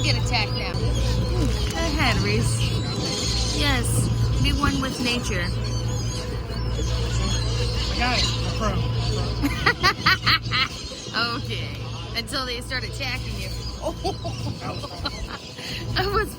get attacked now. Go ahead, Reese. Yes, be one with nature. I got it. Okay, until they start attacking you. Oh, I was.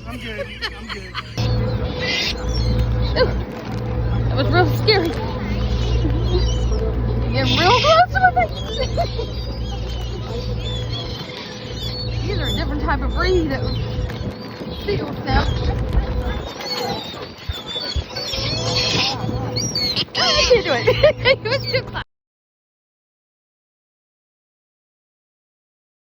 I'm good. I'm good. That was real scary. Get real close with it. These are a different type of breed of seals now. Oh, I can't do it. It was too close.